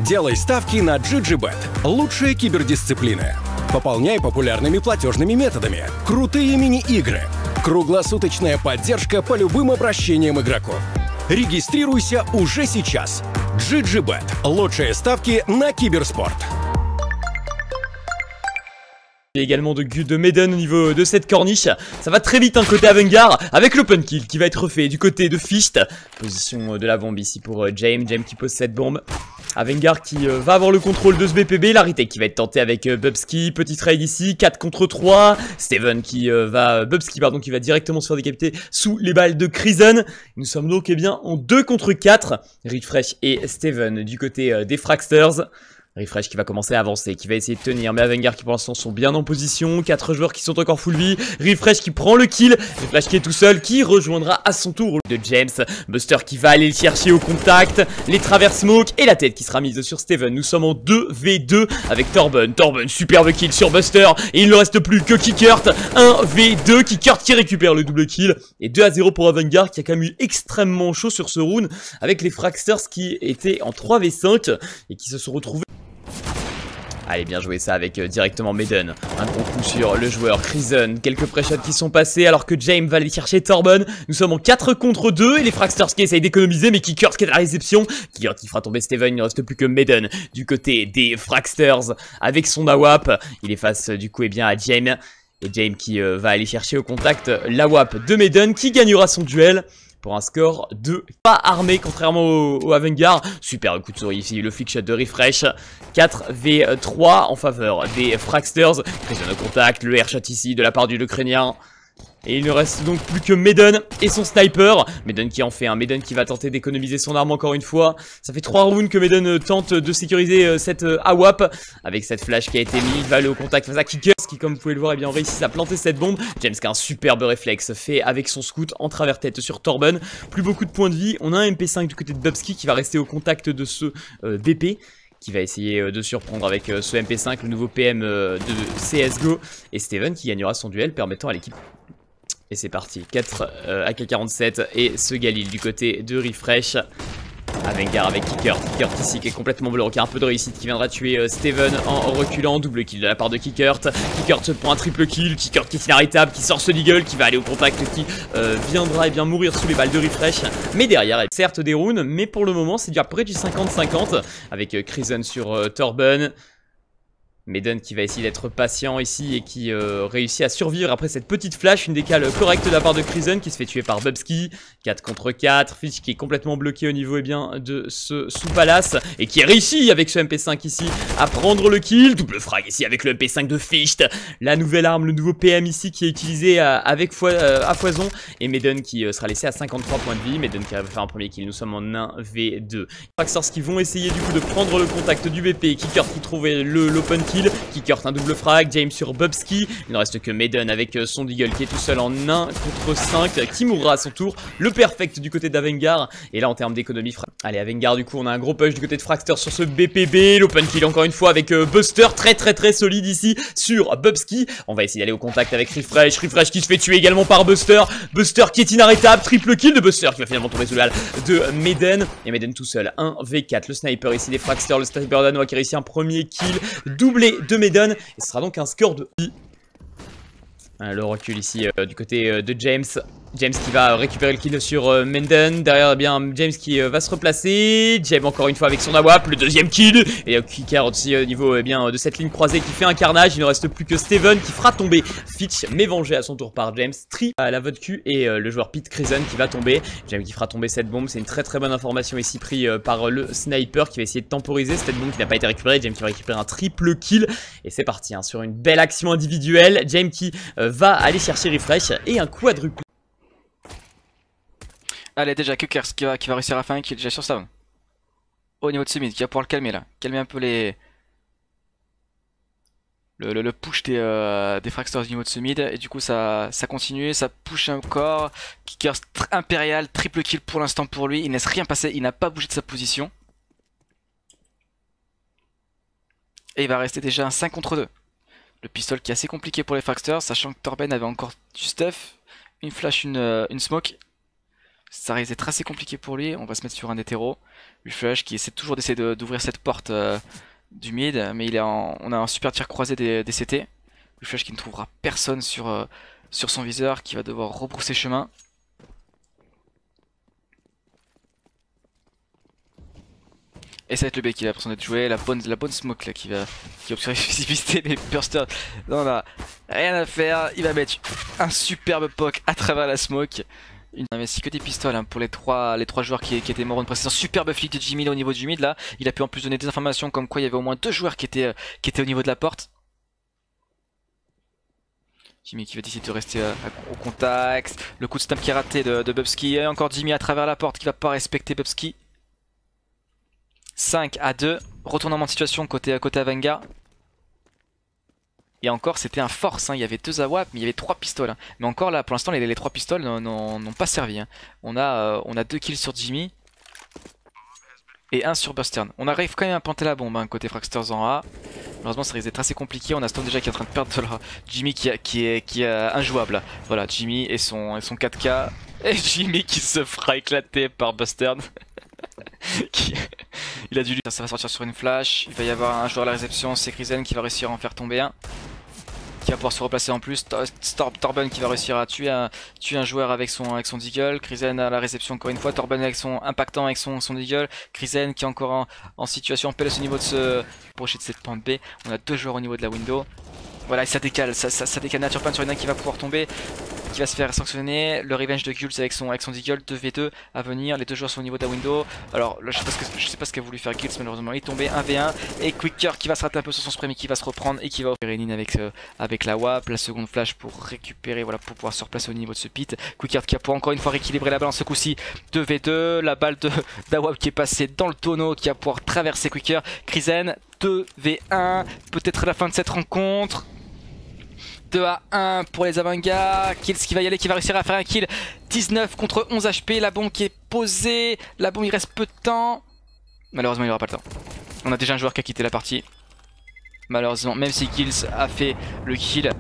Делай ставки на GGBet. Лучшие кибердисциплины. Пополняй популярными платежными методами. Крутые мини-игры. Круглосуточная поддержка по любым обращениям игроков. Регистрируйся уже сейчас. GGBet. Лучшие ставки на киберспорт. Et également de Maiden au niveau de cette corniche. Ça va très vite côté Avengar avec l'open kill qui va être refait du côté de Fist. Position de la bombe ici pour James qui pose cette bombe. Avengar qui va avoir le contrôle de ce BPB. La retake qui va être tentée avec Bubsky. Petit trade ici, 4 contre 3. Steven qui Bubsky qui va directement se faire décapiter sous les balles de Krisen. Nous sommes donc en 2 contre 4. Refresh et Steven du côté des Fragsters. Refresh qui va commencer à avancer, qui va essayer de tenir, mais Avengar qui pour l'instant sont bien en position, 4 joueurs qui sont encore full vie, Refresh qui prend le kill, Refresh qui est tout seul, qui rejoindra à son tour de James, Buster qui va aller le chercher au contact, les travers smoke et la tête qui sera mise sur Steven. Nous sommes en 2v2 avec Torben, superbe kill sur Buster, et il ne reste plus que Kikert, 1v2, Kikert qui récupère le double kill, et 2-0 pour Avengar qui a quand même eu extrêmement chaud sur ce round, avec les Fragsters qui étaient en 3v5, et qui se sont retrouvés. Allez, bien joué ça avec directement Maiden. Un gros coup sur le joueur Krisen. Quelques pré-shots qui sont passés alors que James va aller chercher Torben. Nous sommes en 4 contre 2 et les Fragsters qui essayent d'économiser, mais Kikert qui est à la réception. Kikert qui fera tomber Steven. Il ne reste plus que Maiden du côté des Fragsters avec son AWAP. Il est face du coup à James. Et James qui va aller chercher au contact l'AWAP de Maiden qui gagnera son duel. Pour un score de pas armé, contrairement au Avengar. Super coup de souris ici, le flick shot de Refresh. 4v3 en faveur des Fragsters. Prison de contact, le airshot ici de la part du Ukrainien. Et il ne reste donc plus que Maiden et son sniper. Maiden qui en fait un Maiden qui va tenter d'économiser son arme encore une fois. Ça fait 3 rounds que Maiden tente de sécuriser cette AWAP. Avec cette flash qui a été mise, il va aller au contact face à Kickers qui, comme vous pouvez le voir, réussit à planter cette bombe. James qui a un superbe réflexe fait avec son scout en travers tête sur Torben. Plus beaucoup de points de vie. On a un MP5 du côté de Bubsky qui va rester au contact de ce BP. Qui va essayer de surprendre avec ce MP5, le nouveau PM de CSGO. Et Steven qui gagnera son duel permettant à l'équipe. Et c'est parti, 4 AK-47 et ce Galil du côté de Refresh. Avengar avec Kikert ici qui est complètement bloqué, un peu de réussite qui viendra tuer Steven en reculant, double kill de la part de Kikert. Kikert se prend un triple kill, Kikert qui est inarrêtable, qui sort ce deagle, qui va aller au contact, qui viendra mourir sous les balles de Refresh. Mais derrière, certes des rounds, mais pour le moment c'est déjà près du 50-50 avec Krisen sur Torben. Maiden qui va essayer d'être patient ici et qui réussit à survivre après cette petite flash, une décale correcte de la part de Krisen qui se fait tuer par Bubsky. 4 contre 4, Fitch qui est complètement bloqué au niveau de ce sous-palace et qui réussit avec ce MP5 ici à prendre le kill. Double frag ici avec le MP5 de Ficht, la nouvelle arme, le nouveau PM ici qui est utilisé à foison, et Maiden qui sera laissé à 53 points de vie. Maiden qui va faire un premier kill, nous sommes en 1v2. Fragsters qui vont essayer du coup de prendre le contact du BP, Kikert qui trouvait l'open kill, Kikert un double frag, James sur Bubsky, il ne reste que Maiden avec son deagle qui est tout seul en 1 contre 5, qui mourra à son tour, le perfect du côté d'Avengar, et là en termes d'économie, allez Avengar du coup on a un gros push du côté de Fragster sur ce BPB, l'open kill encore une fois avec Buster, très solide ici sur Bubsky, on va essayer d'aller au contact avec Refresh, Refresh qui se fait tuer également par Buster, Buster qui est inarrêtable, triple kill de Buster qui va finalement tomber sous la balle de Maiden, et Maiden tout seul, 1v4, le sniper ici des Fragster, le sniper danois qui réussit un premier kill, doublé de Maiden, et ce sera donc un score de le recul ici du côté de James. James qui va récupérer le kill sur Maiden. Derrière, James qui va se replacer. James encore une fois avec son AWAP, le deuxième kill. Et Kikert aussi au niveau de cette ligne croisée qui fait un carnage. Il ne reste plus que Steven qui fera tomber Fitch, mais vengé à son tour par James. Tri à la vote Q et le joueur Pete Krisen qui va tomber. James qui fera tomber cette bombe. C'est une très bonne information ici pris par le sniper qui va essayer de temporiser cette bombe qui n'a pas été récupérée. James qui va récupérer un triple kill. Et c'est parti sur une belle action individuelle. James qui va aller chercher Refresh et un quadruple. Allez, déjà Kukers qui va réussir à faire un kill déjà sur ça. Au niveau de ce mid, qui va pouvoir le calmer là. Calmer un peu le push des Fragsters au niveau de ce mid. Et du coup ça continue, ça push encore. Kikers impérial, triple kill pour l'instant pour lui. Il ne laisse rien passer, il n'a pas bougé de sa position. Et il va rester déjà un 5 contre 2. Le pistol qui est assez compliqué pour les Fragsters, sachant que Torben avait encore du stuff. Une flash, une smoke. Ça risque d'être assez compliqué pour lui. On va se mettre sur un hétéro. Uflush qui essaie toujours d'essayer d'ouvrir cette porte du mid, mais on a un super tir croisé des CT. Uflush qui ne trouvera personne sur son viseur, qui va devoir rebrousser chemin. Et ça va être le B qui a l'impression d'être joué, la bonne smoke là qui obture la visibilité des bursters. Non, on a rien à faire, il va mettre un superbe poke à travers la smoke. Il n'investit que des pistoles hein, pour les trois joueurs qui étaient morts. Une précision superbe flic de Jimmy là, au niveau du mid là. Il a pu en plus donner des informations comme quoi il y avait au moins 2 joueurs qui étaient au niveau de la porte. Jimmy qui va décider de rester au contact. Le coup de stamp qui est raté de Bubsky. Et encore Jimmy à travers la porte qui va pas respecter Bubsky. 5 à 2. Retournement de situation côté Avengar. Et encore c'était un force, hein. Il y avait 2 AWP mais il y avait 3 pistoles. Hein. Mais encore là pour l'instant les 3 pistoles n'ont pas servi. Hein. On a 2 kills sur Jimmy. Et 1 sur Burstern. On arrive quand même à planter la bombe hein, côté Fragsters en A. Malheureusement ça risque d'être assez compliqué. On a Stone déjà qui est en train de perdre là. Jimmy qui est injouable. Voilà Jimmy et son 4K. Et Jimmy qui se fera éclater par Burstern. Il a dû lui... Ça va sortir sur une flash. Il va y avoir un joueur à la réception. C'est Krizen qui va réussir à en faire tomber un. Qui va pouvoir se replacer en plus. Torben qui va réussir à tuer un joueur avec son deagle. Krizen à la réception encore une fois. Torben avec son impactant avec son deagle. Krizen qui est encore en situation PLS au niveau de ce brochet de cette pente B. On a 2 joueurs au niveau de la window. Voilà, et ça décale Naturpan sur une qui va pouvoir tomber, qui va se faire sanctionner. Le revenge de Gulz avec son deagle, 2v2 à venir. Les 2 joueurs sont au niveau de la window. Alors là, je sais pas ce qu'a voulu faire Gulz, malheureusement il est tombé 1v1. Et Quicker qui va se rater un peu sur son spray mais qui va se reprendre et qui va opérer Nin avec la WAP. La seconde flash pour récupérer, voilà, pour pouvoir se replacer au niveau de ce pit. Quicker qui a pour encore une fois rééquilibrer la balance ce coup-ci. 2v2, la balle d'Awap qui est passée dans le tonneau, qui va pouvoir traverser Quicker. Krizen, 2v1, peut-être la fin de cette rencontre. 2 à 1 pour les Avengar. Kills qui va y aller, qui va réussir à faire un kill. 19 contre 11 HP. La bombe qui est posée. La bombe il reste peu de temps. Malheureusement il n'aura pas le temps. On a déjà un joueur qui a quitté la partie. Malheureusement, même si Kills a fait le kill.